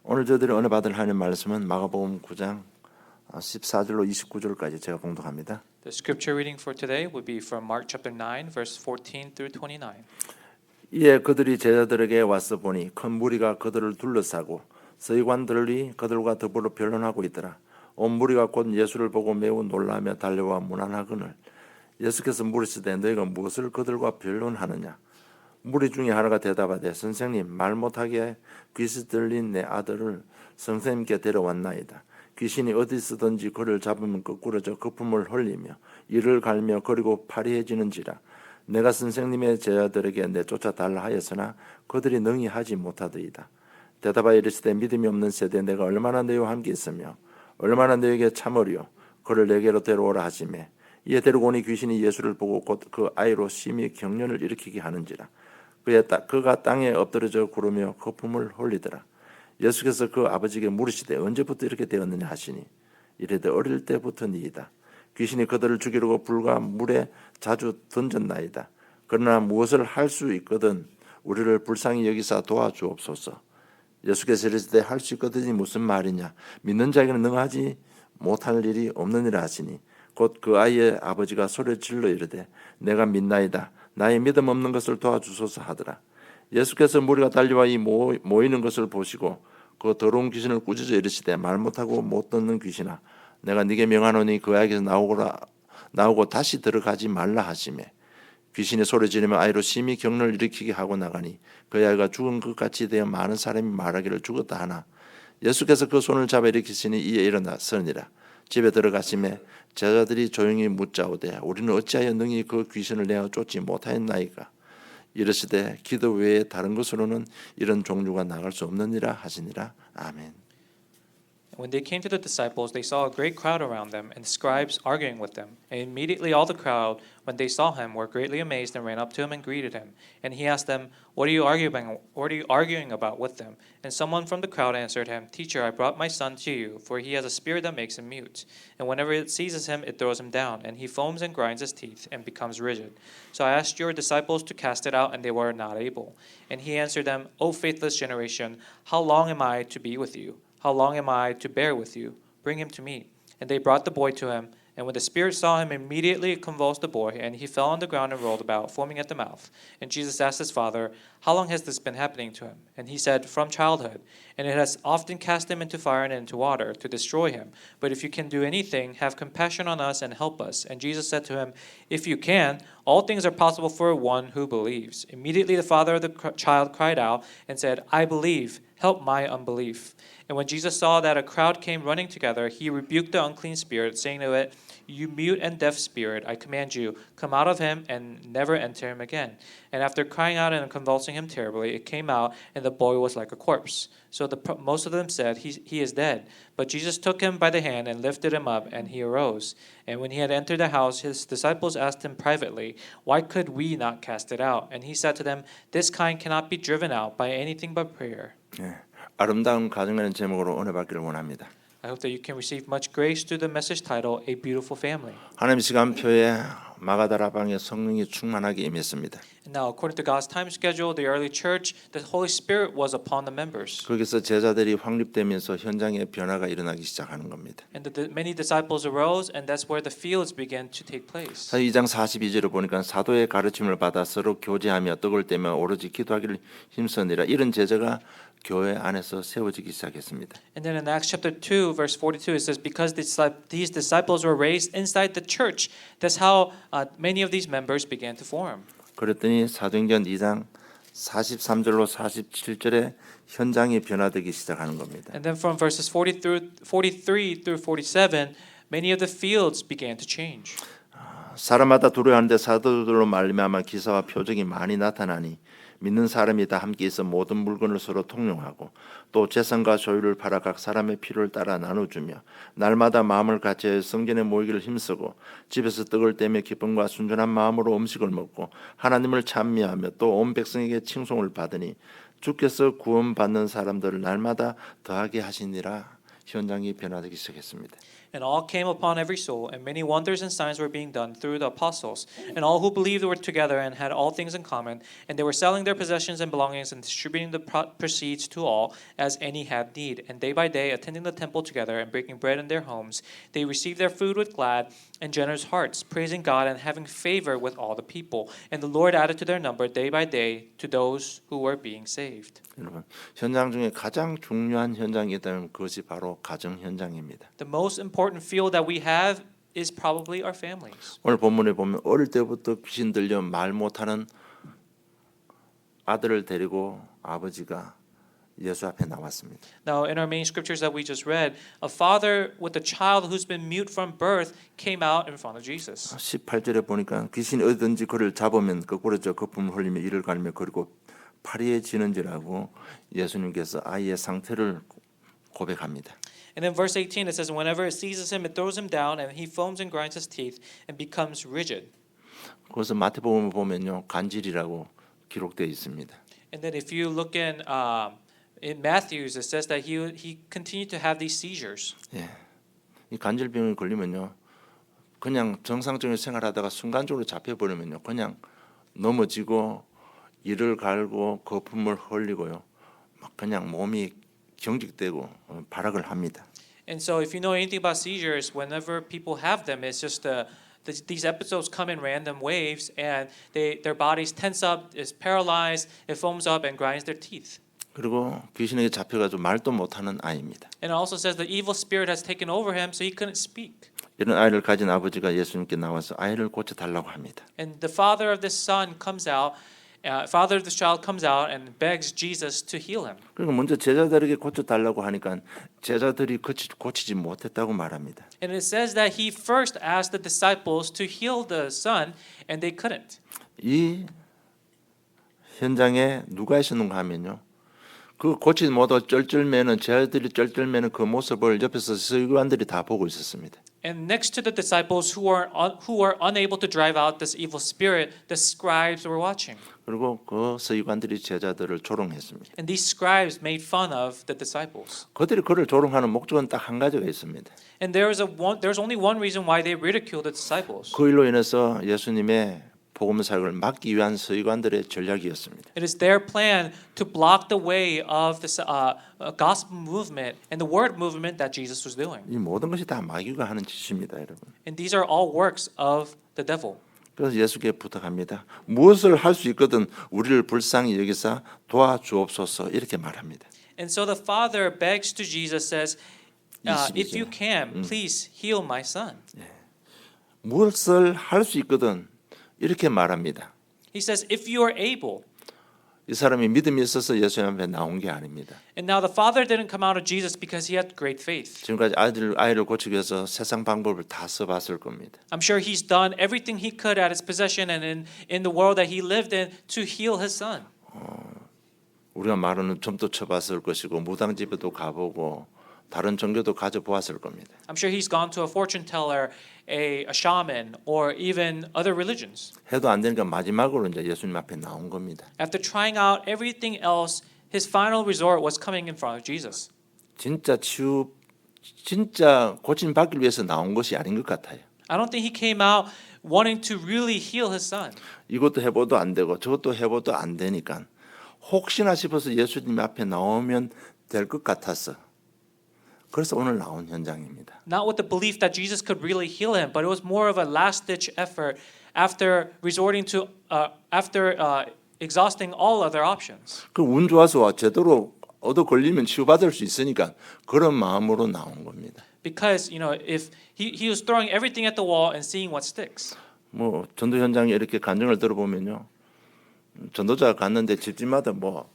오늘 저들이 은혜 받을 하나님 말씀은 마가복음 9장 14절로 29절까지 제가 봉독합니다. The scripture reading for today would be from Mark chapter 9 verse 14 through 29. 이에 그들이 제자들에게 와서 보니 큰 무리가 그들을 둘러싸고 서기관들이 그들과 더불어 변론하고 있더라. 온 무리가 곧 예수를 보고 매우 놀라며 달려와 문안하거늘 예수께서 물으시되 너희가 무엇을 그들과 변론하느냐. 무리 중에 하나가 대답하되 선생님 말 못하게 귀신 들린 내 아들을 선생님께 데려왔나이다. 귀신이 어디서든지 그를 잡으면 거꾸러져 거품을 흘리며 이를 갈며 그리고 파리해지는지라. 내가 선생님의 제자들에게 내쫓아 달라 하였으나 그들이 능히 하지 못하더이다. 대답하여 이르시되 믿음이 없는 세대 내가 얼마나 너희와 함께 있으며 얼마나 너희에게 참으리요. 그를 내게로 데려오라 하시매 이에 데리고 오니 귀신이 예수를 보고 곧 그 아이로 심히 경련을 일으키게 하는지라. 그가 땅에 엎드러져 구르며 거품을 흘리더라. 예수께서 그 아버지에게 물으시되 언제부터 이렇게 되었느냐 하시니 이르되 어릴 때부터니이다. 귀신이 그들을 죽이려고 불과 물에 자주 던졌나이다. 그러나 무엇을 할 수 있거든 우리를 불쌍히 여기사 도와주옵소서. 예수께서 이르시되 할 수 있거든이 무슨 말이냐. 믿는 자에게는 능하지 못할 일이 없느니라 하시니 곧 그 아이의 아버지가 소리 질러 이르되 내가 믿나이다. 나의 믿음 없는 것을 도와주소서 하더라. 예수께서 무리가 달려와 이 모이는 것을 보시고 그 더러운 귀신을 꾸짖어 이르시되 말 못하고 못 듣는 귀신아 내가 네게 명하노니 그 아이에게서 나오고 다시 들어가지 말라 하시매 귀신이 소리 지르며 아이로 심히 경련을 일으키게 하고 나가니 그 아이가 죽은 것 같이 되어 많은 사람이 말하기를 죽었다 하나 예수께서 그 손을 잡아 일으키시니 이에 일어나서니라. 집에 들어가시매 제자들이 조용히 묻자오되 우리는 어찌하여 능히 그 귀신을 내어 쫓지 못하였나이까. 이르시되 기도 외에 다른 것으로는 이런 종류가 나갈 수 없느니라 하시니라. 아멘. When they came to the disciples, they saw a great crowd around them, and the scribes arguing with them. And immediately all the crowd, when they saw him, were greatly amazed and ran up to him and greeted him. And he asked them, What are you arguing about with them? And someone from the crowd answered him, Teacher, I brought my son to you, for he has a spirit that makes him mute. And whenever it seizes him, it throws him down, and he foams and grinds his teeth and becomes rigid. So I asked your disciples to cast it out, and they were not able. And he answered them, O faithless generation, how long am I to be with you? How long am I to bear with you? Bring him to me. And they brought the boy to him. And when the spirit saw him, immediately it convulsed the boy, and he fell on the ground and rolled about, foaming at the mouth. And Jesus asked his father, How long has this been happening to him? And he said, From childhood. And it has often cast him into fire and into water to destroy him. But if you can do anything, have compassion on us and help us. And Jesus said to him, If you can, all things are possible for one who believes. Immediately the father of the child cried out and said, I believe. Help my unbelief. And when Jesus saw that a crowd came running together, he rebuked the unclean spirit, saying to it, You mute and deaf spirit, I command you, come out of him and never enter him again. And after crying out and convulsing him terribly, it came out, and the boy was like a corpse. So most of them said, he is dead. But Jesus took him by the hand and lifted him up, and he arose. And when he had entered the house, his disciples asked him privately, Why could we not cast it out? And he said to them, This kind cannot be driven out by anything but prayer. 아름다운 가정이라는 제목으로 은혜 받기를 원합니다. I hope that you can receive much grace through the message title, A Beautiful Family. 하나님 시간표에 마가다라방에 성령이 충만하게 임했습니다. And now, according to God's time schedule, the early church, the Holy Spirit was upon the members. 거기서 제자들이 확립되면서 현장에 변화가 일어나기 시작하는 겁니다. And many disciples arose, and that's where the fields began to take place. 2장 42절을 보니까 사도의 가르침을 받아 서로 교제하며 떡을 떼며 오로지 기도하기를 힘쓰니라. 이런 제자가 교회 안에서 세워지기 시작했습니다. And then in Acts chapter 2, verse 42, it says, Because these disciples were raised inside the church, that's how many of these members began to form. 그랬더니 사도행전 2장 43절로 47절에 현장이 변화되기 시작하는 겁니다. And then from verses 43 through 47, many of the fields began to change. 사람마다 두려워하는데 사도들로 말미암아 기사와 표적이 많이 나타나니 믿는 사람이 다 함께 있어 모든 물건을 서로 통용하고 또 재산과 소유를 팔아 각 사람의 필요를 따라 나눠주며 날마다 마음을 같이 성전에 모이기를 힘쓰고 집에서 떡을 떼며 기쁨과 순전한 마음으로 음식을 먹고 하나님을 찬미하며 또 온 백성에게 칭송을 받으니 주께서 구원받는 사람들을 날마다 더하게 하시니라. 현장이 변화되기 시작했습니다. And all came upon every soul, and many wonders and signs were being done through the apostles. And all who believed were together and had all things in common, and they were selling their possessions and belongings and distributing the proceeds to all as any had need. And day by day, attending the temple together and breaking bread in their homes, they received their food with glad and generous hearts, praising God and having favor with all the people. And the Lord added to their number day by day to those who were being saved. 여러분, 현장 중에 가장 중요한 현장이 있다면 그것이 바로 가정 현장입니다. The most important field that we have is probably our families. 오늘 본문에 보면 어릴 때부터 귀신 들려 말 못하는 아들을 데리고 아버지가 예수 앞에 나왔습니다. Now, in our main scriptures that we just read, a father with a child who's been mute from birth came out in front of Jesus. 18절에 보니까 귀신이 어디든지 그를 잡으면 거꾸로 거품을 흘리며 이를 갈며 그리고 파리해지는지라고 예수님께서 아이의 상태를 고백합니다. And in verse 18 it says, whenever it seizes him, it throws him down, and he foams and grinds his teeth and becomes rigid. 그래서 마태복음을 보면요 간질이라고 기록되어 있습니다. And then if you look in Matthew's, it says that he continued to have these seizures. 예, 이 간질병에 걸리면요 그냥 정상적인 생활하다가 순간적으로 잡혀버리면요 그냥 넘어지고 이를 갈고 거품을 흘리고요 막 그냥 몸이 경직되고 발악을 합니다. And so if you know anything about seizures, whenever people have them, it's just these episodes come in random waves, and their bodies tense up, is paralyzed, it foams up and grinds their teeth. 그리고 귀신에게 잡혀가지고 말도 못하는 아이입니다. And it also says the evil spirit has taken over him, so he couldn't speak. 이런 아이를 가진 아버지가 예수님께 나와서 아이를 고쳐달라고 합니다. And the father of this son comes out, father of this child comes out and begs Jesus to heal him. 그리고 먼저 제자들에게 고쳐달라고 하니까 제자들이 고치지 못했다고 말합니다. And it says that he first asked the disciples to heal the son, and they couldn't. 이 현장에 누가 있었는가 하면요. 그 고치지 못하고 쩔쩔매는 제자들이 쩔쩔매는 그 모습을 옆에서 서기관들이 다 보고 있었습니다. And next to the disciples who are unable to drive out this evil spirit, the scribes were watching. 그리고 그 서기관들이 제자들을 조롱했습니다. And these scribes made fun of the disciples. 그들이 그를 조롱하는 목적은 딱 한 가지가 있습니다. And there's only one reason why they ridiculed the disciples. 그 일로 인해서 예수님의 복음 사역을 막기 위한 서기관들의 전략이었습니다. It is their plan to block the way of the gospel movement and the word movement that Jesus was doing. 이 모든 것이 다 마귀가 하는 짓입니다, 여러분. And these are all works of the devil. 그래서 예수께 부탁합니다. 무엇을 할 수 있거든 우리를 불쌍히 여기사 도와주옵소서 이렇게 말합니다. And so the father begs to Jesus, says, if 22절. you can, please heal my son. 무엇을 할 수 있거든 이렇게 말합니다. He says, if you are able. 이 사람이 믿음이 있어서 예수님 앞에 나온 게 아닙니다. And now the father didn't come out of Jesus because he had great faith. 지금까지 아이를 고치기 위해서 세상 방법을 다 써봤을 겁니다. I'm sure he's done everything he could at his possession and in the world that he lived in to heal his son. 우리가 말하는 점도 쳐봤을 것이고 무당집에도 가보고 다른 종교도 가져보았을 겁니다. I'm sure he's gone to a fortune teller, a shaman, or even other religions. 해도 안 되니까 마지막으로 이제 예수님 앞에 나온 겁니다. After trying out everything else, his final resort was coming in front of Jesus. 진짜 고침 받기 위해서 나온 것이 아닌 것 같아요. I don't think he came out wanting to really heal his son. 이것도 해봐도 안 되고 저것도 해봐도 안 되니까 혹시나 싶어서 예수님 앞에 나오면 될 것 같았어. 그래서 오늘 나온 현장입니다. Not with the belief that Jesus could really heal him, but it was more of a last-ditch effort after resorting to exhausting all other options. 그 운 좋아서 제대로 얻어 걸리면 치유받을 수 있으니까 그런 마음으로 나온 겁니다. Because if he was throwing everything at the wall and seeing what sticks. 뭐 전도 현장에 이렇게 간증을 들어보면요, 전도자가 갔는데 집집마다 뭐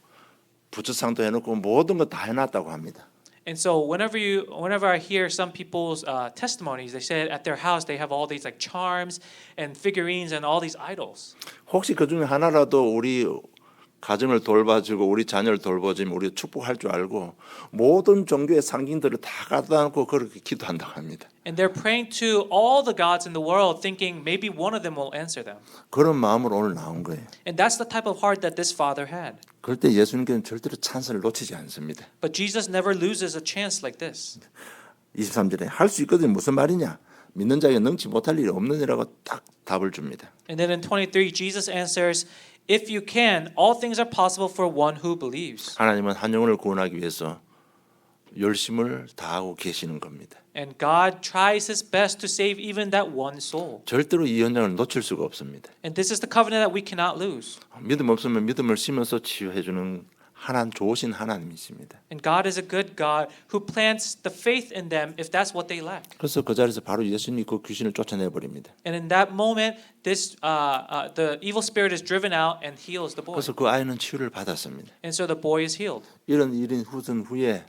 부처상도 해놓고 모든 거 다 해놨다고 합니다. And so whenever I hear some people's testimonies, they say at their house they have all these like charms and figurines and all these idols. 혹시 그 중에 하나라도 우리 가정을 돌봐주고 우리 자녀를 돌봐주면 우리 축복할 줄 알고 모든 종교의 상징들을 다 갖다 놓고 그렇게 기도한다고 합니다. And they're praying to all the gods in the world, thinking maybe one of them will answer them. 그런 마음으로 오늘 나온 거예요. And that's the type of heart that this father had. 그럴 때 예수님께는 절대로 찬스를 놓치지 않습니다. But Jesus never loses a chance like this. 23절에 할 수 있거든 무슨 말이냐? 믿는 자에게 능치 못할 일이 없느니라고 딱 답을 줍니다. And then in 23, Jesus answers, if you can, all things are possible for one who believes. 하나님은 한 영혼을 구원하기 위해서 열심을 다하고 계시는 겁니다. And God tries his best to save even that one soul. 절대로 이 현장을 놓칠 수가 없습니다. And this is the covenant that we cannot lose. 믿음 없으면 믿음을 심어서 치유해 주는 좋으신 하나님이십니다. And God is a good God who plants the faith in them if that's what they lack. 그래서 그 자리에서 바로 예수님이 그 귀신을 쫓아내 버립니다. And in that moment, the evil spirit is driven out and heals the boy. 그래서 그 아이는 치유를 받았습니다. And so the boy is healed. 이런 일이 후순 후에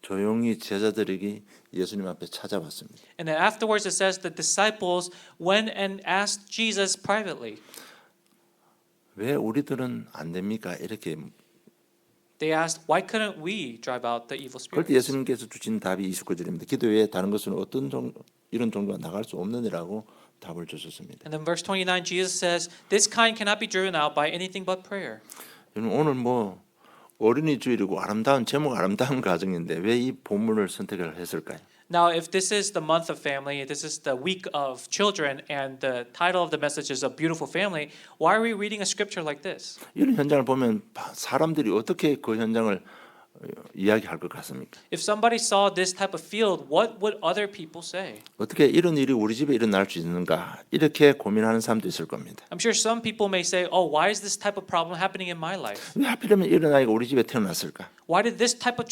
조용히 제자들에게 예수님 앞에 찾아왔습니다. And then afterwards it says the disciples went and asked Jesus privately. 왜 우리들은 안 됩니까? 이렇게 They asked, why couldn't we drive out the evil 그럴 때 spirits? 예수님께서 주신 답이 29절입니다. 기도 외에 다른 것은 이런 정도가 나갈 수 없느니라고 답을 주셨습니다. And then verse 29, Jesus says, this kind cannot be driven out by anything but prayer. 여러분 오늘 뭐 어린이 주일이고 제목 아름다운 가정인데 왜 이 본문을 선택을 했을까요? Now, if this is the month of family, this is the week of children, and the title of the message is A Beautiful Family, why are we reading a scripture like this? 이런 현장을 보면 사람들이 어떻게 그 현장을 이야기할 것 같습니까? If somebody saw this type of field, what would other people say? 어떻게 이런 일이 우리 집에 일어날 수 있는가? 이렇게 고민하는 사람도 있을 겁니다. I'm sure some people may say, oh, why is this type of problem happening in my life? 왜 하필이면 이런 아이가 우리 집에 태어났을까? Why was this type of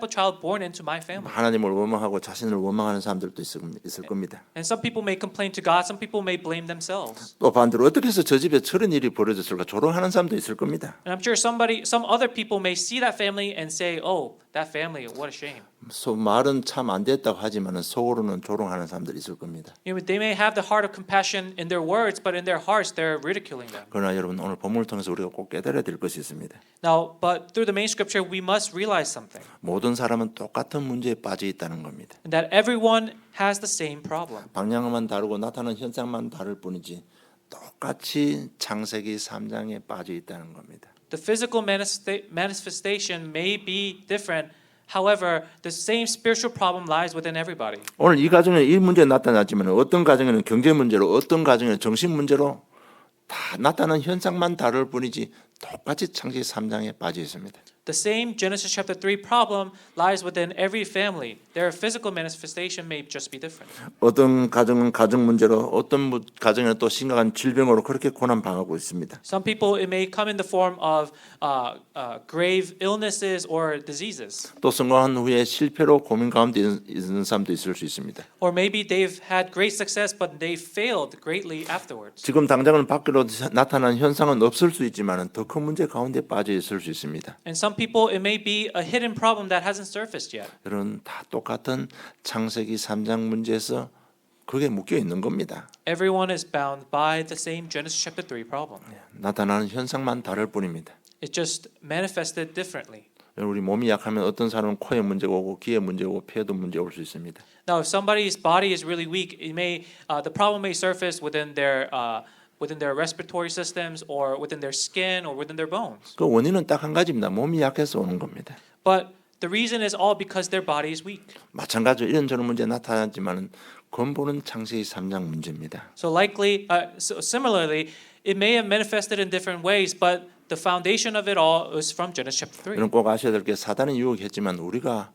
child born into my family? 하나님을 원망하고 자신을 원망하는 사람들도 있을 겁니다. And some people may complain to God, some people may blame themselves. 또 반대로 어떻게 해서 저 집에 저런 일이 벌어졌을까? 조롱하는 사람도 있을 겁니다. And I'm sure some other people may see that family and say, oh, that family, what a shame. 말은 참 안 됐다고 하지만 속으로는 조롱하는 사람들이 있을 겁니다. You know, they may have the heart of compassion in their words, but in their hearts, they're ridiculing them. 그러나 여러분 오늘 본문을 통해서 우리가 꼭 깨달아야 될 것이 있습니다. Now, but through the main scripture, we must realize something. 모든 사람은 똑같은 문제에 빠져 있다는 겁니다. And that everyone has the same problem. 방향만 다르고 나타나는 현상만 다를 뿐이지 똑같이 창세기 3장에 빠져 있다는 겁니다. The physical manifestation may be different. However, the same spiritual problem lies within everybody. 오늘 이 가정에 이 문제 나타났지만 어떤 가정에는 경제 문제로 어떤 가정에는 정신 문제로 다 나타나는 현상만 다를 뿐이지 똑같이 창세기 3장에 빠져 있습니다. The same Genesis chapter 3 problem lies within every family. Their physical manifestation may just be different. 어떤 가정은 가정 문제로 어떤 가정에는 또 심각한 질병으로 그렇게 고난당하고 있습니다. Some people, it may come in the form of grave illnesses or diseases. 또 성공한 후에 실패로 고민 가운데 있는 사람도 있을 수 있습니다. Or maybe they've had great success, but they failed greatly afterwards. 지금 당장은 밖으로 나타난 현상은 없을 수 있지만 더 큰 문제 가운데 빠져 있을 수 있습니다. And some people, it may be a hidden problem that hasn't surfaced yet. 여러분 다 똑같은 창세기 3장 문제에서 그게 묶여 있는 겁니다. Everyone is bound by the same Genesis chapter 3 problem. 나타나는 현상만 다를 뿐입니다. It just manifested differently. 우리 몸이 약하면 어떤 사람은 코에 문제가 오고 귀에 문제가 오고 폐에도 문제가 올 수 있습니다. Now, if somebody's body is really weak, the problem may surface within their respiratory systems, or within their skin, or within their bones. 그 원인은 딱 한 가지입니다. 몸이 약해서 오는 겁니다. But the reason is all because their body is weak. 마찬가지로 이런저런 문제 나타나지만 근본은 창세기 3장 문제입니다. So similarly, it may have manifested in different ways, but the foundation of it all is from Genesis chapter 3. 여러분 꼭 아셔야 될 게 사단이 유혹했지만 우리가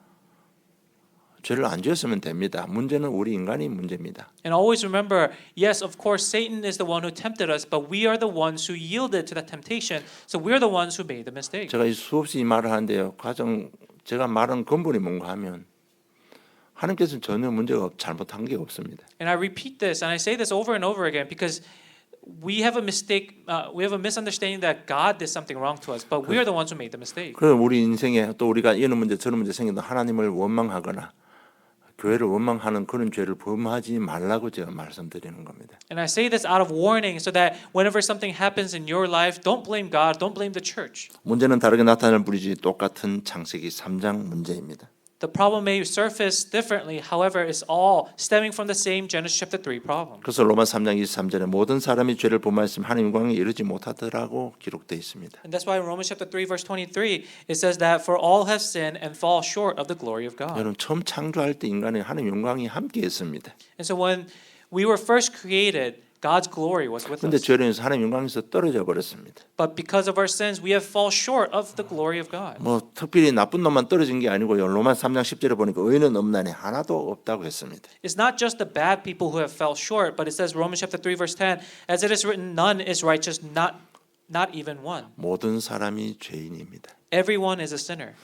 죄를 안 지었으면 됩니다. 문제는 우리 인간이 문제입니다. And always remember, yes, of course, Satan is the one who tempted us, but we are the ones who yielded to that temptation. So we're the ones who made the mistake. 제가 수없이 이 말을 하는데요. 제가 말한 근본이 뭔가 하면 하나님께서는 전혀 문제가 잘못한 게 없습니다. And I repeat this, and I say this over and over again, because we have a mistake. We have a misunderstanding that God did something wrong to us, but we are the ones who made the mistake. 그럼 우리 인생에 또 우리가 이런 문제 저런 문제 생겨도 하나님을 원망하거나 교회를 원망하는 그런 죄를 범하지 말라고 제가 말씀드리는 겁니다. And I say this out of warning, so that whenever something happens in your life, don't blame God, don't blame the church. 문제는 다르게 나타날 뿐이지 똑같은 창세기 3장 문제입니다. The problem may surface differently. However, it's all stemming from the same Genesis chapter 3 problem. 그래서 로마 3장 23절에 모든 사람이 죄를 범하였으면 하나님 영광에 이르지 못하더라고 기록되어 있습니다. And that's why in Romans chapter 3 verse 23 it says that for all have sinned and fall short of the glory of God. 여러분 처음 창조할 때 인간의 하나님 영광이 함께 했습니다. And so when we were first created, God's glory was with 그런데 us. 죄로 인해서 하나님 영광에서 떨어져 버렸습니다. But because of our sins, we have fall short of the glory of God. 뭐 특별히 나쁜 놈만 떨어진 게 아니고요. 로마 3장 10절에 보니까 의인은 없나니 하나도 없다고 했습니다. It's not just the bad people who have fell short, but it says Romans chapter 3 verse 10, as it is written, none is righteous, not even one. 모든 사람이 죄인입니다. Everyone is a sinner.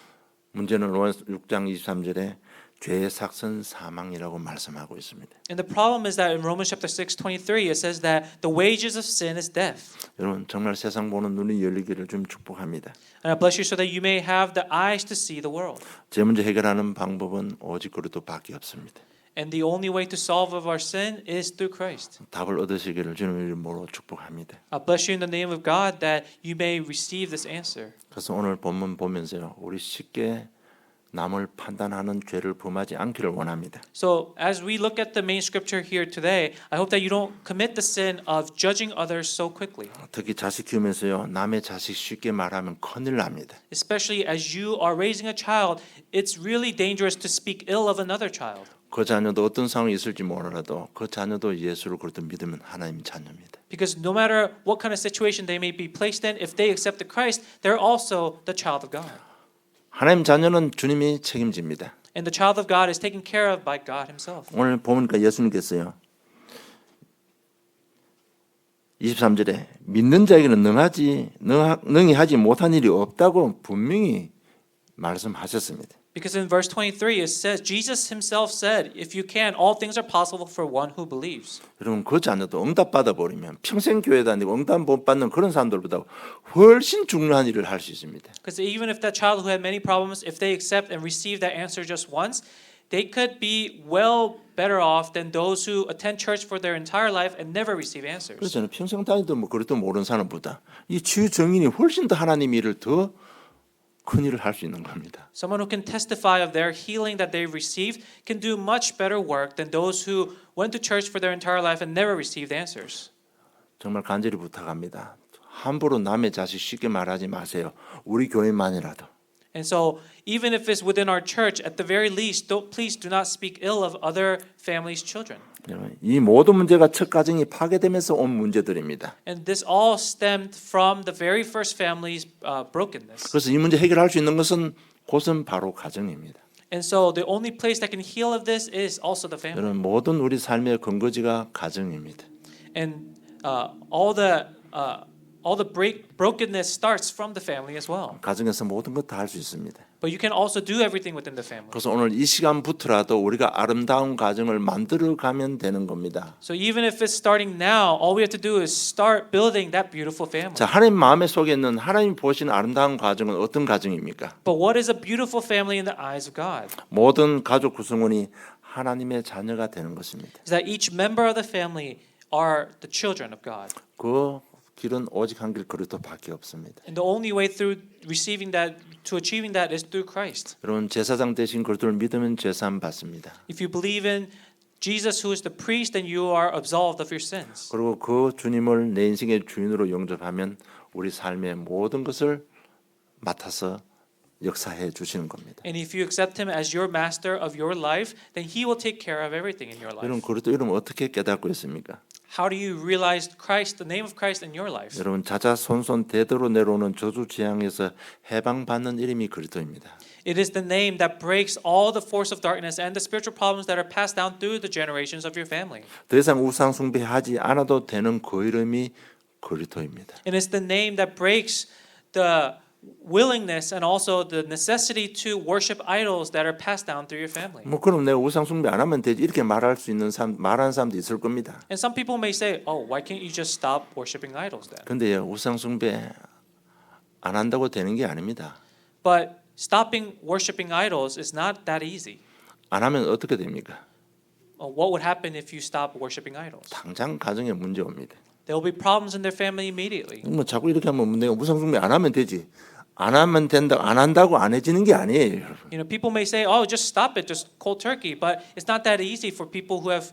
문제는 로마 6장 23절에 죄의 삭선 사망이라고 말씀하고 있습니다. And the problem is that in Romans chapter 6:23 it says that the wages of sin is death. 여러분 정말 세상 보는 눈이 열리기를 좀 축복합니다. And I bless you so that you may have the eyes to see the world. 죄 문제 해결하는 방법은 오직 그리스도밖에 없습니다. And the only way to solve of our sin is through Christ. 답을 얻으시기를 주님의 이름으로 축복합니다. I bless you in the name of God that you may receive this answer. 그래서 오늘 본문 보면서요. 우리 쉽게 남을 판단하는 죄를 범하지 않기를 원합니다. So as we look at the main scripture here today, I hope that you don't commit the sin of judging others so quickly. 특히 자식 키우면서요. 남의 자식 쉽게 말하면 큰일 납니다. Especially as you are raising a child, it's really dangerous to speak ill of another child. 그 자녀도 어떤 상황이 있을지 몰라도 그 자녀도 예수를 그리스도 믿으면 하나님 자녀입니다. Because no matter what kind of situation they may be placed in, if they accept the Christ, they're also the child of God. 하나님 자녀는 주님이 책임집니다. And the child of God is taken care of by God himself. 오늘 보니까 예수님께서요. 23절에 믿는 자에게는 능히 하지 못한 일이 없다고 분명히 말씀하셨습니다. Because in verse 23 it says, Jesus himself said, if you can, all things are possible for one who believes. 여러분 그 자녀도 응답 받아버리면 평생 교회 다니고 응답 못 받는 그런 사람들보다 훨씬 중요한 일을 할 수 있습니다. Because even if that child who had many problems, if they accept and receive that answer just once, they could be well better off than those who attend church for their entire life and never receive answers. 그래서 저는 평생 다니도 뭐 그것도 모르는 사람보다 이 치유 정인이 훨씬 더 하나님 일을 더 큰 일을 할 수 있는 겁니다. Someone who can testify of their healing that they've received can do much better work than those who went to church for their entire life and never received answers. 정말 간절히 부탁합니다. 함부로 남의 자식 쉽게 말하지 마세요. 우리 교회만이라도. And so, even if it's within our church, at the very least, please do not speak ill of other families' children. 이 모든 문제가 첫 가정이 파괴되면서 온 문제들입니다. And this all stemmed from the very first family's brokenness. 그래서 이 문제 해결할 수 있는 것은 곳은 바로 가정입니다. And so, the only place that can heal of this is also the family. 여러분 모든 우리 삶의 근거지가 가정입니다. And all the brokenness starts from the family as well. 가정에서 모든 것 다 할 수 있습니다. But you can also do everything within the family. 그래서 오늘 이 시간부터라도 우리가 아름다운 가정을 만들어 가면 되는 겁니다. So even if it's starting now, all we have to do is start building that beautiful family. 자, 하나님 마음에 속에 있는 하나님 보시는 아름다운 가정은 어떤 가정입니까? But what is a beautiful family in the eyes of God? 모든 가족 구성원이 하나님의 자녀가 되는 것입니다. Is that each member of the family are the children of God. 그 길은 오직 한 길 그리스도밖에 없습니다. And the only way through receiving that, to achieving that, is through Christ. 여러분 제사장 되신 그리스도를 믿으면 제사함 받습니다. If you believe in Jesus, who is the priest, then you are absolved of your sins. 그리고 그 주님을 내 인생의 주인으로 영접하면 우리 삶의 모든 것을 맡아서 역사해 주시는 겁니다. And if you accept Him as your master of your life, then He will take care of everything in your 여러분 life. 그리스도 이름 어떻게 깨닫고 있습니까? How do you realize Christ, the name of Christ in your life? 여러분 자자손손 대대로 내려오는 저주 재앙에서 해방받는 이름이 그리스도입니다. It is the name that breaks all the force of darkness and the spiritual problems that are passed down through the generations of your family. 더 이상 우상 숭배하지 않아도 되는 그 이름이 그리스도입니다. And it's the name that breaks the willingness and also the necessity to worship idols that are passed down through your family. 뭐 그럼 내가 우상 숭배 안 하면 되지 이렇게 말할 수 있는 사람 말하는 사람도 있을 겁니다. And some people may say, "Oh, why can't you just stop worshiping idols then?" 근데 우상 숭배 안 한다고 되는 게 아닙니다. But stopping worshiping idols is not that easy. 안 하면 어떻게 됩니까? What would happen if you stop worshiping idols? 당장 가정에 문제 옵니다. There will be problems in their family immediately. 뭐 자꾸 이렇게 하면 내가 우상 숭배 안 하면 되지. 안 하면 된다, 안 한다고 안 해지는 게 아니에요, 여러분. You know, people may say, "Oh, just stop it, just cold turkey," but it's not that easy for people who have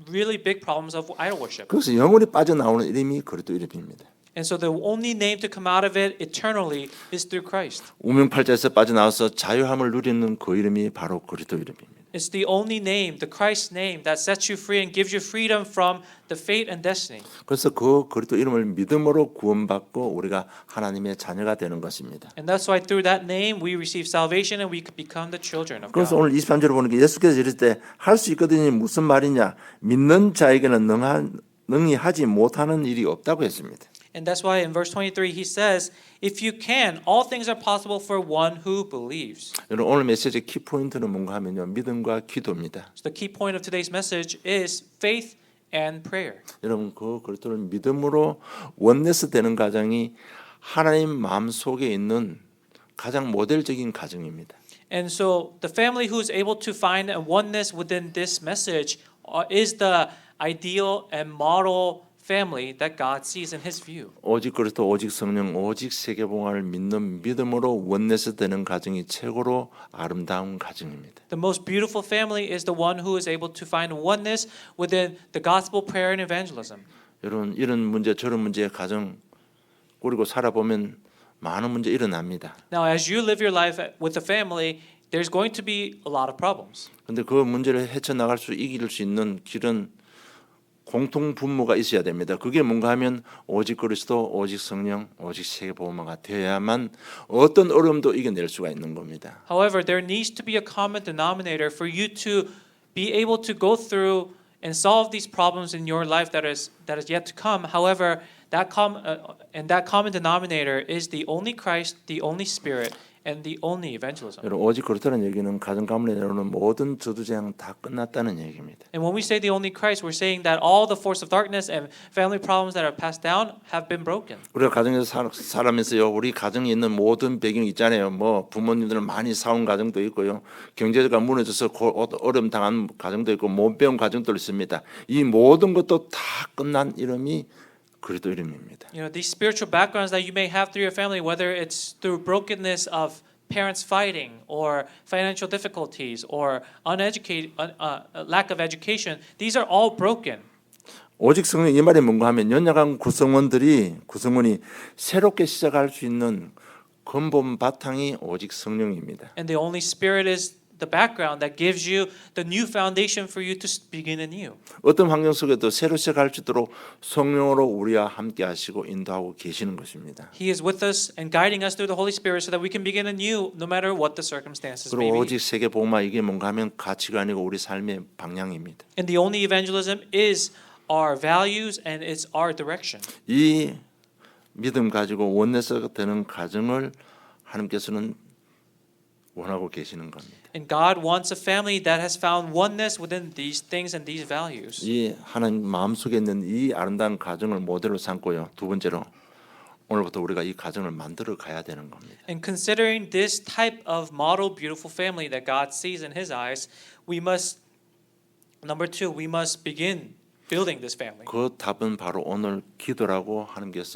really big problems of idol worship. 그래서 영원히 빠져나오는 이름이 그리스도 이름입니다. And so the only name to come out of it eternally is through Christ. 우명팔자에서 빠져나와서 자유함을 누리는 그 이름이 바로 그리스도 이름입니다. It's the only name, the Christ name, that sets you free and gives you freedom from the fate and destiny. 그래서 그 그리스도 이름을 믿음으로 구원받고 우리가 하나님의 자녀가 되는 것입니다. And that's why through that name we receive salvation and we could become the children of 그래서 God. 오늘 23절을 보니까 예수께서 이르실 때 할 수 있거든요. 무슨 말이냐? 믿는 자에게는 능히 하지 못하는 일이 없다고 했습니다. And that's why in verse 23 he says, "If you can, all things are possible for one who believes." 여러분 오늘 메시지의 키 포인트는 뭔가 하면요. 믿음과 기도입니다. So the key point of today's message is faith and prayer. 여러분 그 그리스도를 믿음으로 원네스 되는 가정이 하나님 마음속에 있는 가장 모델적인 가정입니다. And so the family who is able to find a oneness within this message is the ideal and model family that God sees in His view. 오직 그리스도, 오직 성령, 오직 세계봉화를 믿는 믿음으로 원네스 되는 가정이 최고로 아름다운 가정입니다. The most beautiful family is the one who is able to find oneness within the gospel, prayer, and evangelism. 여러분 이런 문제 저런 문제의 가정 꾸리고 살아보면 많은 문제 일어납니다. Now, as you live your life with the family, there's going to be a lot of problems. 그런데 그 문제를 헤쳐나갈 수 이길 수 있는 길은 공통 분모가 있어야 됩니다. 그게 뭔가 하면 오직 그리스도, 오직 성령, 오직 세계보호마가 되어야만 어떤 어려움도 이겨낼 수가 있는 겁니다. However, there needs to be a common denominator for you to be able to go through and solve these problems in your life that is yet to come. However, that common denominator is the only Christ, the only Spirit, and the only evangelism. 여러분 오직 그리스도라는 얘기는 가정 가문에 내려오는 모든 저주재앙 다 끝났다는 얘기입니다. And when we say the only Christ, we're saying that all the force of darkness and family problems that are passed down have been broken. 우리가 가정에서 살아면서요, 우리 가정에 있는 모든 배경이 있잖아요. 뭐 부모님들은 많이 싸운 가정도 있고요, 경제가 무너져서 어려움 당한 가정도 있고 못 배운 가정도 있습니다. 이 모든 것도 다 끝난 이름이 그리스도 이름입니다. You know, these spiritual backgrounds that you may have through your family, whether it's through brokenness of parents fighting or financial difficulties or lack of education, these are all broken. 오직 성령 이 말이 뭔가 하면 연약한 구성원이 새롭게 시작할 수 있는 근본 바탕이 오직 성령입니다. And the only Spirit is the background that gives you the new foundation for you to begin anew. 어떤 환경 속에도 새로 시작할 수 있도록 성령으로 우리와 함께 하시고 인도하고 계시는 것입니다. He is with us and guiding us through the Holy Spirit so that we can begin anew no matter what the circumstances may 그리고 be. 오직 세계 복음화 이게 뭔가 하면 가치관이고 우리 삶의 방향입니다. And the only evangelism is our values and it's our direction. 이 믿음 가지고 원내서 되는 가정을 하나님께서는 원하고 계시는 겁니다. And God wants a family that has found oneness within these things and these values. 이 하나님 마음속에 있는 이 아름다운 가정을 모델로 삼고요. 두 번째로 오늘부터 우리가 이 가정을 만들어 가야 되는 겁니다. And considering this type of model beautiful family that God sees in His eyes, we must, number two, we must begin building this family. 그 답은 바로 오늘 기도라고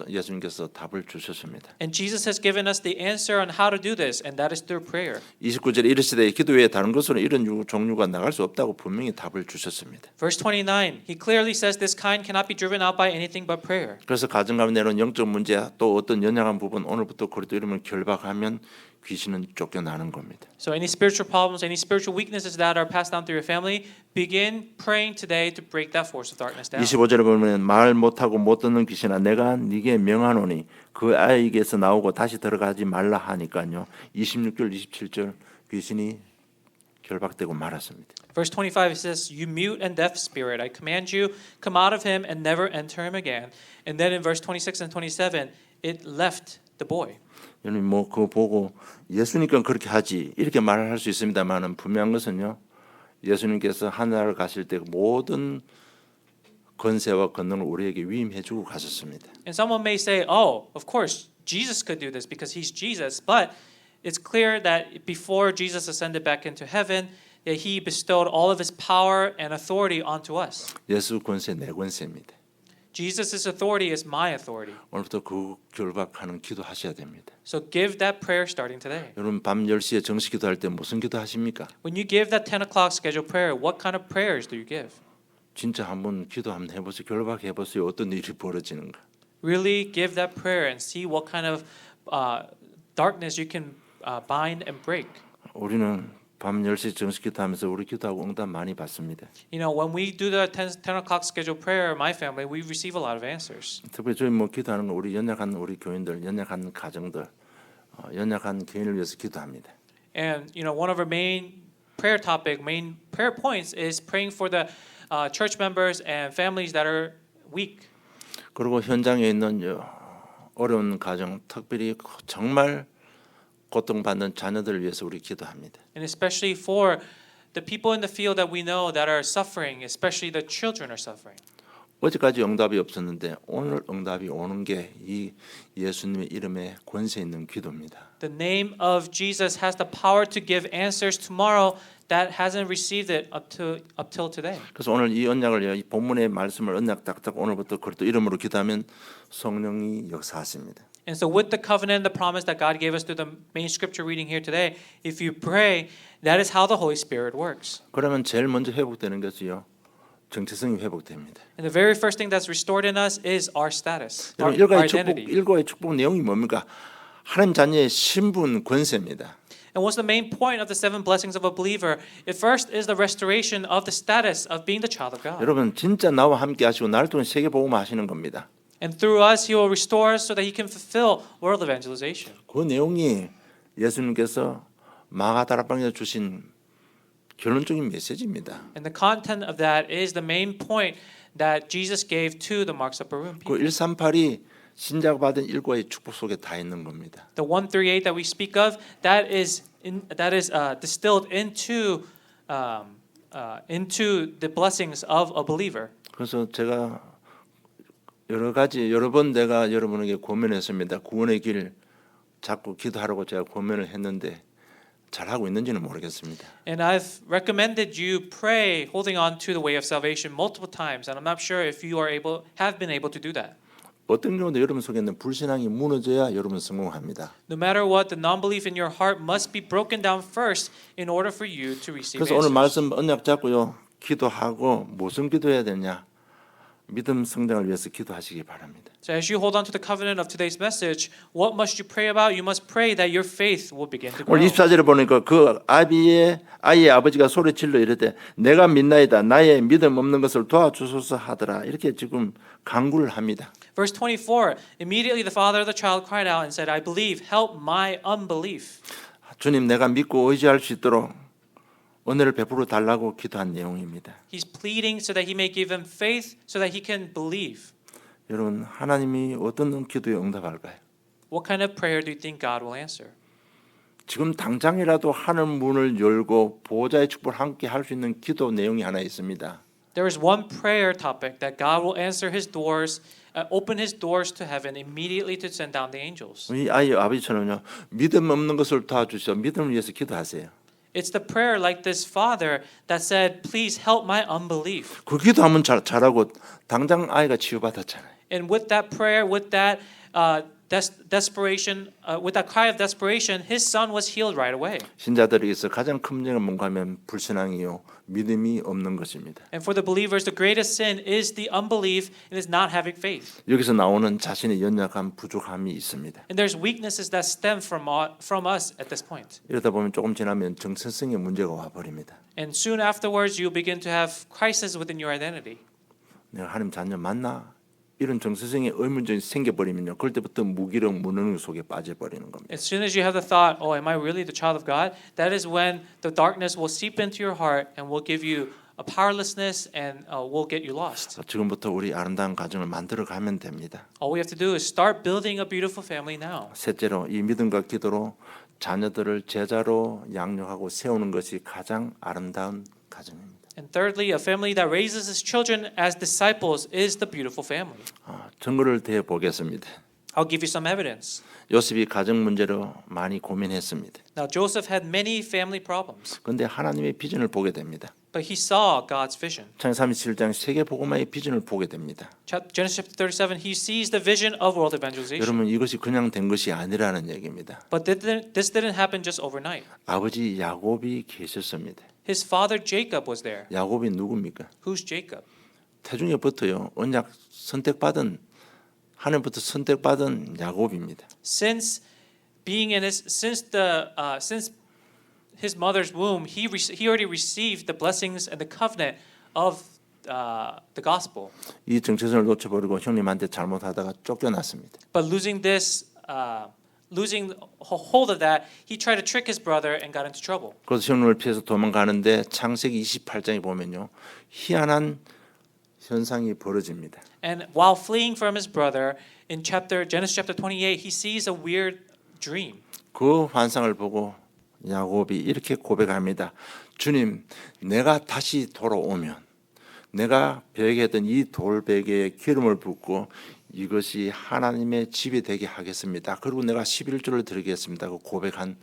예수님께서 답을 주셨습니다. And Jesus has given us the answer on how to do this, and that is through prayer. 29절에 이르시되 기도 외에 다른 것으로 이런 종류가 나갈 수 없다고 분명히 답을 주셨습니다. Verse 29, He clearly says this kind cannot be driven out by anything but prayer. 그래서 가정 가운데 내려온 영적 문제 또 어떤 연약한 부분 오늘부터 그리스도 이름을 결박하면 귀신은 쫓겨나는 겁니다. So any spiritual problems, any spiritual weaknesses that are passed down through your family, begin praying today to break that force of darkness down. 25절에 보면 말 못하고 못 듣는 귀신아 내가 네게 명하노니 그 아이에게서 나오고 다시 들어가지 말라 하니까요. 26절 27절 귀신이 결박되고 말았습니다. Verse 25 says, "You mute and deaf spirit, I command you, come out of him and never enter him again." And then in verse 26 and 27, it left the boy. 여러분 뭐 그거 보고 예수님께는 그렇게 하지 이렇게 말을 할 수 있습니다만은 분명한 것은요. 예수님께서 하늘을 가실 때 모든 권세와 권능을 우리에게 위임해 주고 가셨습니다. And someone may say, "Oh, of course, Jesus could do this because he's Jesus." But it's clear that before Jesus ascended back into heaven, that he bestowed all of his power and authority onto us. 예수 권세 내 권세입니다. Jesus' authority is my authority. 오늘부터 그 결박하는 기도하셔야 됩니다. So give that prayer starting today. 여러분 밤 10시에 정식 기도할 때 무슨 기도 하십니까? When you give that 10 o'clock scheduled prayer, what kind of prayers do you give? 진짜 한번 기도 한번 해보세요. 결박해 보세요. 어떤 일이 벌어지는가. Really give that prayer and see what kind of darkness you can bind and break. 우리는 밤 10시 정식 기도하면서 우리 기도하고 응답 많이 받습니다. You know, when we do the 10 o'clock scheduled prayer, my family, we receive a lot of answers. 특별히 저희 뭐 기도하는 거 우리 연약한 우리 교인들, 연약한 가정들, 연약한 개인을 위해서 기도합니다. And you know, one of our main prayer points is praying for the church members and families that are weak. 그리고 현장에 있는 어려운 가정, 특별히 정말 고통받는 자녀들을 위해서 우리 기도합니다. And especially for the people in the field that we know that are suffering, especially the children are suffering. 어제까지 응답이 없었는데 오늘 응답이 오는 게 이 예수님의 이름에 권세 있는 기도입니다. The name of Jesus has the power to give answers tomorrow that hasn't received it up till today. 그래서 오늘 이 언약을 이 본문의 말씀을 언약 딱딱 오늘부터 그리스도 이름으로 기도하면 성령이 역사하십니다. And so with the covenant and the promise that God gave us through the main scripture reading here today, if you pray, that is how the Holy Spirit works. 그러면 제일 먼저 회복되는 것이요. 정체성이 회복됩니다. And the very first thing that's restored in us is our status, our identity. 일과의 축복 내용이 뭡니까? 하나님 자녀의 신분 권세입니다. And what's the main point of the 7 blessings of a believer? It first is the restoration of the status of being the child of God. 여러분 진짜 나와 함께 하시고 나를 통해 세계 복음화 하시는 겁니다. And through us, He will restore us so that He can fulfill world evangelization. 그 내용이 예수님께서 마가다락방에서 주신 결론적인 메시지입니다. And the content of that is the main point that Jesus gave to the Mark's Upper Room 그 people. 138이 신자받은 일과의 축복 속에 다 있는 겁니다. The 138 that we speak of, that is distilled into the blessings of a believer. 그래서 제가 여러 번 내가 여러분에게 고민했습니다. 구원의 길 자꾸 기도하라고 제가 고민을 했는데 잘하고 있는지는 모르겠습니다. And I've recommended you pray holding on to the way of salvation multiple times, and I'm not sure if you have been able to do that. 어떤 경우도 여러분 속에 있는 불신앙이 무너져야 여러분 성공합니다. No matter what, the non-belief in your heart must be broken down first in order for you to receive 그래서 오늘 answers. 말씀 언약 잡고요. 기도하고 무슨 기도해야 되냐? 믿음 성장을 위해서 기도하시기 바랍니다. So as you hold on to the covenant of today's message, what must you pray about? You must pray that your faith will begin to grow. 오늘 24절에 보니까 그 아이의 아버지가 소리질러 이르되 내가 믿나이다 나의 믿음 없는 것을 도와주소서 하더라. 이렇게 지금 간구를 합니다. Verse 24, immediately the father of the child cried out and said, I believe, help my unbelief. 주님 내가 믿고 의지할 수 있도록 은혜를 베풀어 달라고 기도한 내용입니다. He's pleading so that he may give him faith so that he can believe. 여러분 하나님이 어떤 기도에 응답할까요? What kind of prayer do you think God will answer? 지금 당장이라도 하늘 문을 열고 보호자의 축복을 함께 할 수 있는 기도 내용이 하나 있습니다. There is one prayer topic that God will answer his doors, open his doors to heaven immediately to send down the angels. 이 아이의 아버지처럼요. 믿음 없는 것을 도와주시오. 믿음을 위해서 기도하세요. It's the prayer like this father that said, please help my unbelief. 그 기도하면 잘하고 당장 아이가 치유받았잖아요. And with that prayer, with that desperation, with that cry of desperation, his son was healed right away. 신자들에게서 가장 큰 문제가 뭔가 하면 불신앙이요. 믿음이 없는 것입니다. And for the believers, the greatest sin is the unbelief and is not having faith. 여기서 나오는 자신의 연약한 부족함이 있습니다. And there's weaknesses that stem from us at this point. 이러다 보면 조금 지나면 정체성의 문제가 와버립니다. And soon afterwards, you begin to have crisis within your identity. 내가 하나님 자녀 맞나? 이런 정체성의 의문점이 생겨버리면요. 그럴 때부터 무기력, 무능력 속에 빠져버리는 겁니다. As soon as you have the thought, oh, am I really the child of God? That is when the darkness will seep into your heart and will give you a powerlessness and will get you lost. 지금부터 우리 아름다운 가정을 만들어가면 됩니다. All we have to do is start building a beautiful family now. 셋째로 이 믿음과 기도로 자녀들을 제자로 양육하고 세우는 것이 가장 아름다운 가정입니다. And thirdly, a family that raises its children as disciples is the beautiful family. 증거를 대해 보겠습니다. I'll give you some evidence. 요셉이 가정 문제로 많이 고민했습니다. Now, Joseph had many family problems. 그런데 하나님의 비전을 보게 됩니다. But he saw God's vision. 창세기 37장 세계 복음화의 비전을 보게 됩니다. Genesis chapter 37, he sees the vision of world evangelization. 여러분 이것이 그냥 된 것이 아니라는 얘기입니다. But this didn't happen just overnight. 아버지 야곱이 계셨습니다. His father Jacob was there. 야곱이 누굽니까? Who's Jacob? 태중에부터요 언약 선택받은 하나님부터 선택받은 야곱입니다. Since his mother's womb, he already received the blessings and the covenant of the gospel. 이 정체성을 놓쳐버리고 형님한테 잘못하다가 쫓겨났습니다. But losing hold of that, he tried to trick his brother and got into trouble. 그래서 형님을 피해서 도망가는데 창세기 28장에 보면요 희한한 현상이 벌어집니다. And while fleeing from his brother, in Genesis chapter 28, he sees a weird dream. 그 환상을 보고 야곱이 이렇게 고백합니다. 주님, 내가 다시 돌아오면 내가 베개했던 이 돌베개에 기름을 붓고 이것이 하나님의 집이 되게 하겠습니다. 그리고 내가 11조를 드리겠습니다. 그 고백한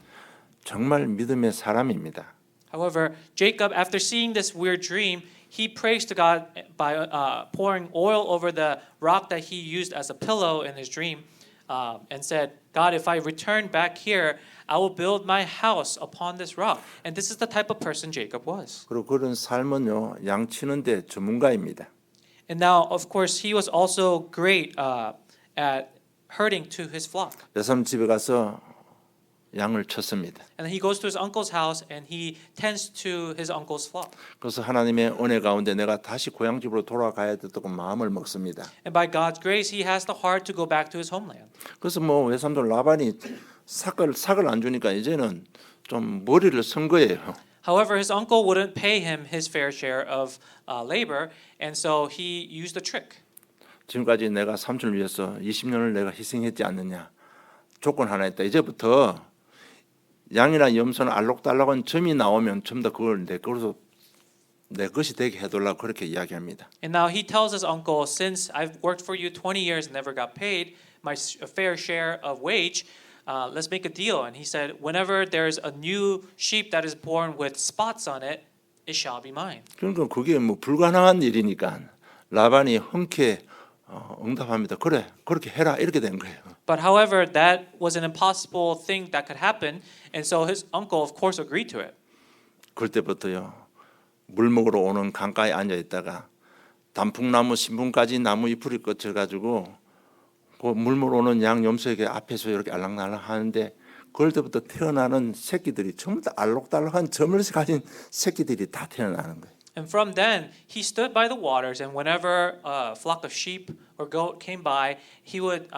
정말 믿음의 사람입니다. However, Jacob, after seeing this weird dream, he prays to God by pouring oil over the rock that he used as a pillow in his dream, and said, God, if I return back here, I will build my house upon this rock. And this is the type of person Jacob was. 그리고 그런 삶은요 양치는데 전문가입니다. And now, of course, he was also great at herding to his flock. 외삼 집에 가서 양을 쳤습니다. And he goes to his uncle's house and he tends to his uncle's flock. 그래서 하나님의 은혜 가운데 내가 다시 고향 집으로 돌아가야 된다고 마음을 먹습니다. And by God's grace, he has the heart to go back to his homeland. 그래서 뭐 외삼촌 라반이 삭을 안 주니까 이제는 좀 머리를 쓴 거예요. However, his uncle wouldn't pay him his fair share of labor, and so he used a trick. 지금까지 내가 삼촌을 위해서 20년을 내가 희생했지 않느냐. 조건 하나 있다. 이제부터 양이나 염소나 알록달록한 점이 나오면 전부 다 그걸 내 것이 되게 해달라고 그렇게 이야기합니다. And now he tells his uncle, since I've worked for you 20 years and never got paid my fair share of wage, let's make a deal. And he said, whenever there's a new sheep that is born with spots on it, it shall be mine. 그러니까 그게 뭐 불가능한 일이니까 라반이 흔쾌히 응답합니다. 그래, 그렇게 해라 이렇게 된 거예요. But however, that was an impossible thing that could happen, and so his uncle, of course, agreed to it. 그때부터요 물 먹으러 오는 강가에 앉아 있다가 단풍나무 신분까지 나무 잎을 꽂혀 가지고 그 물 먹으러 오는 양 염소에게 앞에서 이렇게 알랑달랑 하는데 그럴 때부터 태어나는 새끼들이 전부 다 알록달록한 점을 가진 새끼들이 다 태어나는 거예요. And from then, he stood by the waters, and whenever a flock of sheep or goat came by, he would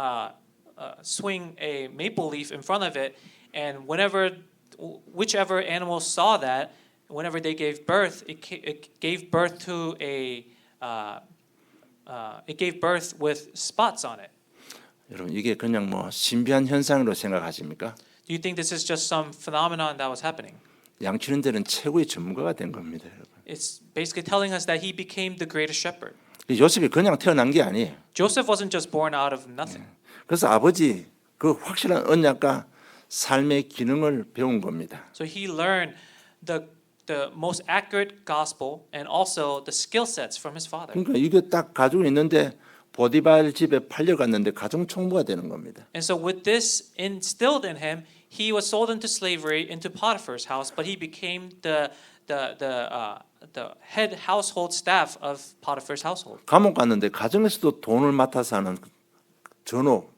swing a maple leaf in front of it, and whichever animal saw that, whenever they gave birth, it gave birth to it gave birth with spots on it. 여러분 이게 그냥 뭐 신비한 현상으로 생각하십니까? Do you think this is just some phenomenon that was happening? 양치는 데는 최고의 전문가가 된 겁니다, 여러분. It's basically telling us that he became the greatest shepherd. 요셉이 그냥 태어난 게 아니에요. Joseph wasn't just born out of nothing. 그래서 아버지 그 확실한 언약과 삶의 기능을 배운 겁니다. So he learned the most accurate gospel and also the skill sets from his father. 그러니까 이게 딱 가지고 있는데 보디발 집에 팔려갔는데 가정총무가 되는 겁니다. And so with this instilled in him, he was sold into slavery into Potiphar's house, but he became the head household staff of Potiphar's household. 감옥 갔는데 가정에서도 돈을 맡아서 하는 전옥,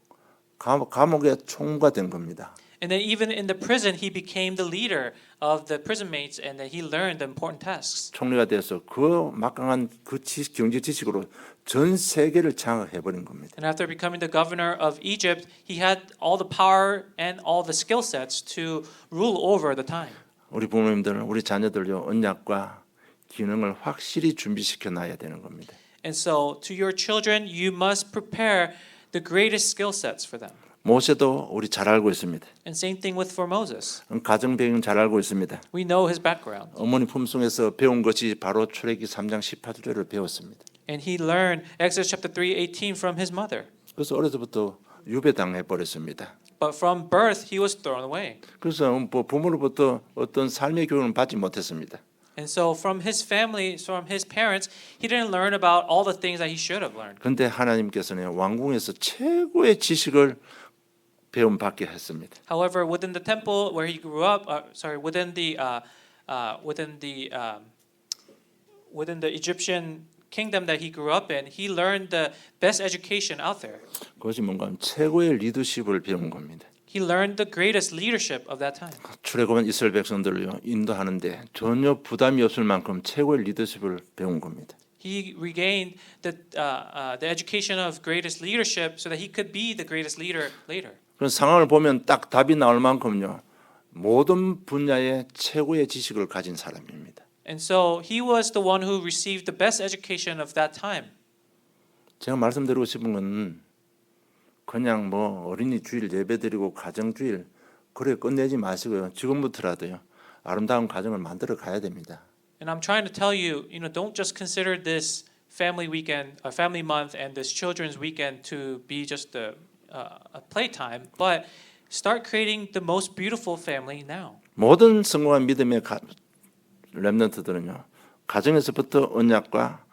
감옥의 총무가 된 겁니다. And then even in the prison, he became the leader of the prison mates, and then he learned the important tasks. 총리가 돼서 그 막강한 그 경제 지식으로 전 세계를 장악해 버린 겁니다. And after becoming the governor of Egypt, he had all the power and all the skill sets to rule over the time. 우리 부모님들, 우리 자녀들요 언약과 기능을 확실히 준비시켜 놔야 되는 겁니다. And so to your children, you must prepare the greatest skill sets for them. 모세도 우리 잘 알고 있습니다. And same thing with for Moses. 가정 배경 잘 알고 있습니다. We know his background. 어머니 품속에서 배운 것이 바로 출애기 3장 18절을 배웠습니다. And he learned Exodus chapter 3:18 from his mother. 그래서 어려서부터 유배당해 버렸습니다. But from birth, he was thrown away. 그래서 부모로부터 어떤 삶의 교육을 받지 못했습니다. And so from his family, from his parents, he didn't learn about all the things that he should have learned. 그런데 하나님께서는 왕궁에서 최고의 지식을 배움받게 했습니다. However, within the temple where he grew up, within the Egyptian kingdom that he grew up in, he learned the best education out there. 그것이 뭔가 하면 최고의 리더십을 배운 겁니다. He learned the greatest leadership of that time. 출애굽한 이스라엘 백성들을 인도하는데 전혀 부담이 없을 만큼 최고의 리더십을 배운 겁니다. He regained the education of greatest leadership so that he could be the greatest leader later. 그런 상황을 보면 딱 답이 나올 만큼요. 모든 분야의 최고의 지식을 가진 사람입니다. And so he was the one who received the best education of that time. 제가 말씀드리고 싶은 건 그냥 뭐 어린이 주일 예배드리고 가정 주일 그래 끝내지 마시고요. 지금부터라도요. 아름다운 가정을 만들어 가야 됩니다. And I'm trying to tell you, don't just consider this family weekend, a family month, and this children's weekend to be just a playtime, but start creating the most beautiful family now. 모든 성공한 믿음의 렘넌트들은요. 가정에서부터 언약과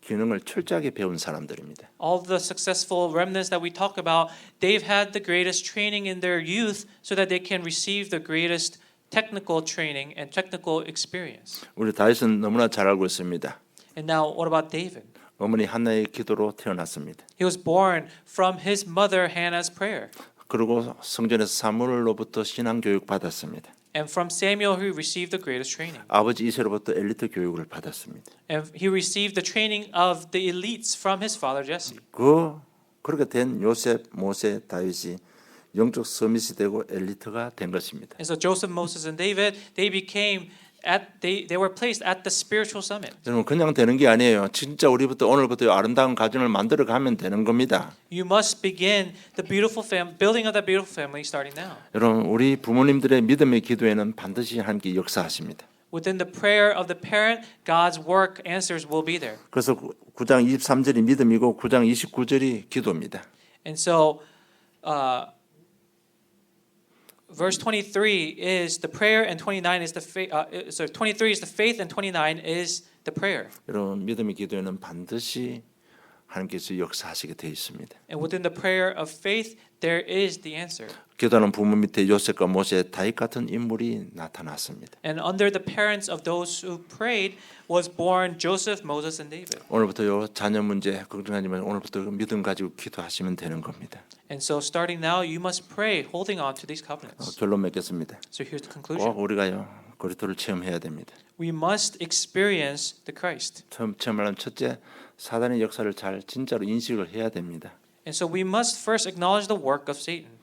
기능을 철저하게 배운 사람들입니다. All the successful remnants that we talk about, they've had the greatest training in their youth so that they can receive the greatest technical training and technical experience. 우리 다윗은 너무나 잘 알고 있습니다. And now what about David? 어머니 한나의 기도로 태어났습니다. He was born from his mother Hannah's prayer. 그리고 성전에서 사무엘로부터 신앙 교육 받았습니다. And from Samuel he received the greatest training. 아버지 이세로부터 엘리트 교육을 받았습니다. And he received the training of the elites from his father Jesse. 그렇게 된 요셉, 모세, 다윗이 영적 서밋이 되고 엘리트가 된 것입니다. And so Joseph, Moses, and David, they were placed at the spiritual summit. 여러분 그냥 되는 게 아니에요. 진짜 우리부터 오늘부터 아름다운 가정을 만들어 가면 되는 겁니다. You must begin the building of that beautiful family starting now. 여러분 우리 부모님들의 믿음의 기도에는 반드시 하나님께 역사하십니다. Within the prayer of the parent, God's work answers will be there. 그래서 9장 23절이 믿음이고 9장 29절이 기도입니다. And so verse 23 is the prayer and 29 is the faith. 23 is the faith and 29 is the prayer. 여러분 믿음의 기도에는 반드시 하나님께서 역사하시게 되어 있습니다. And within the prayer of faith, there is the answer. 기도하는 부모 밑에 요셉과 모세, 다윗 같은 인물이 나타났습니다. And under the parents of those who prayed was born Joseph, Moses, and David. 오늘부터요 자녀 문제 걱정하지만 오늘부터 믿음 가지고 기도하시면 되는 겁니다. And so starting now, you must pray, holding on to these covenants. 결론 맺겠습니다. So here's the 꼭 conclusion. 우리가요 그리스도를 체험해야 됩니다. We must experience the Christ. 체험하려면 첫째 사단의 역사를 잘 진짜로 인식을 해야 됩니다. And so we must first acknowledge the work of Satan.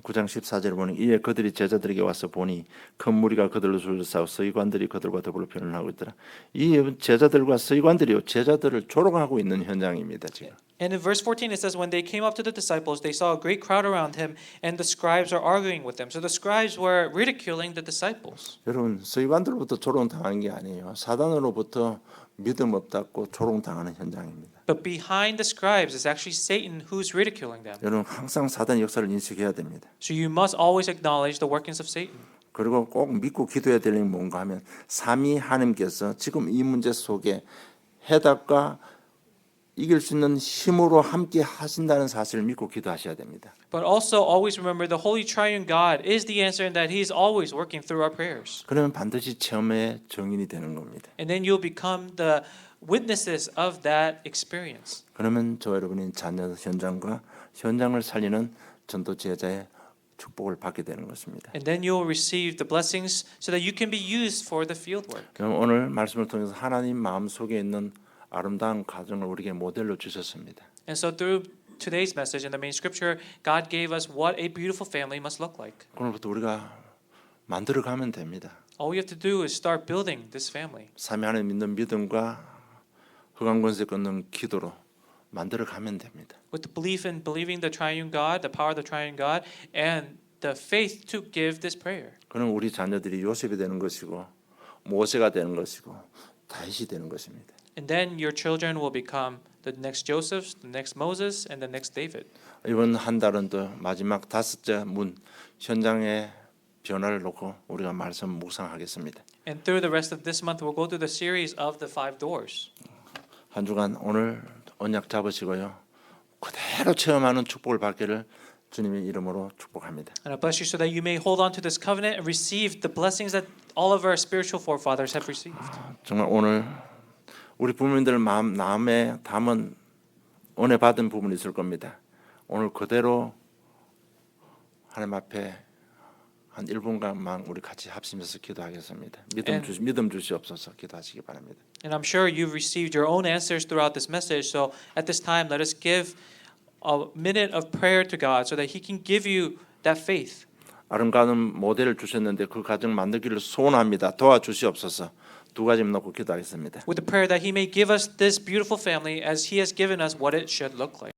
9장 14절을 보니 이에 그들이 제자들에게 와서 보니 큰 무리가 그들로 줄을 싸워 서기관들이 그들과 더불어 변론하고 있더라. 이 제자들과 서기관들이요 제자들을 조롱하고 있는 현장입니다. 지금. And in verse 14 it says, when they came up to the disciples, they saw a great crowd around him, and the scribes are arguing with them. So the scribes were ridiculing the disciples. 여러분 서기관들로부터 조롱당한 게 아니에요. 사단으로부터 믿음 없다고 조롱당하는 현장입니다. But behind the scribes is actually Satan who's ridiculing them. 여러분 항상 사단의 역사를 인식해야 됩니다. So you must always acknowledge the workings of Satan. 그리고 꼭 믿고 기도해야 될 일이 뭔가 하면 삼위 하나님께서 지금 이 문제 속에 해답과 이길 수 있는 힘으로 함께 하신다는 사실을 믿고 기도하셔야 됩니다. But also always remember the Holy Triune God is the answer and that He's always working through our prayers. 그러면 반드시 체험의 증인이 되는 겁니다. And then you'll become the witnesses of that experience. 그러면 저 여러분이 자녀 현장과 현장을 살리는 전도 제자의 축복을 받게 되는 것입니다. And then you'll receive the blessings so that you can be used for the field work. 그럼 오늘 말씀을 통해서 하나님 마음 속에 있는 아름다운 가정을 우리에게 모델로 주셨습니다. And so through today's message in the main scripture, God gave us what a beautiful family must look like. 오늘부터 우리가 만들어 가면 됩니다. All we have to do is start building this family. 삼위 하나님 믿는 믿음과 흑암 권세 끊는 기도로 만들어 가면 됩니다. With the belief in believing the triune God, the power of the triune God, and the faith to give this prayer. 그럼 우리 자녀들이 요셉이 되는 것이고 모세가 되는 것이고 다윗이 되는 것입니다. And then your children will become the next Joseph, the next Moses, and the next David. 이번 한 달은 또 마지막 5째 문 현장의 변화를 놓고 우리가 말씀 묵상하겠습니다. And through the rest of this month, we'll go through the series of the 5 doors. 한 주간 오늘 언약 잡으시고요. 그대로 체험하는 축복을 받기를 주님의 이름으로 축복합니다. And I bless you so that you may hold on to this covenant and receive the blessings that all of our spiritual forefathers have received. 정말 오늘 우리 부모님들 마음에 담은 은혜 받은 부분이 있을 겁니다. 오늘 그대로 하나님 앞에 한 1분간만 우리 같이 합심해서 기도하겠습니다. 믿음 주시옵소서. 기도하시기 바랍니다. And I'm sure you've received your own answers throughout this message. So at this time, let us give a minute of prayer to God so that He can give you that faith. 아름다운 모델을 주셨는데 그 가정 만들기를 소원합니다. 도와주시옵소서. 두 가지 놓고 기도하겠습니다. With the prayer that He may give us this beautiful family as He has given us what it should look like.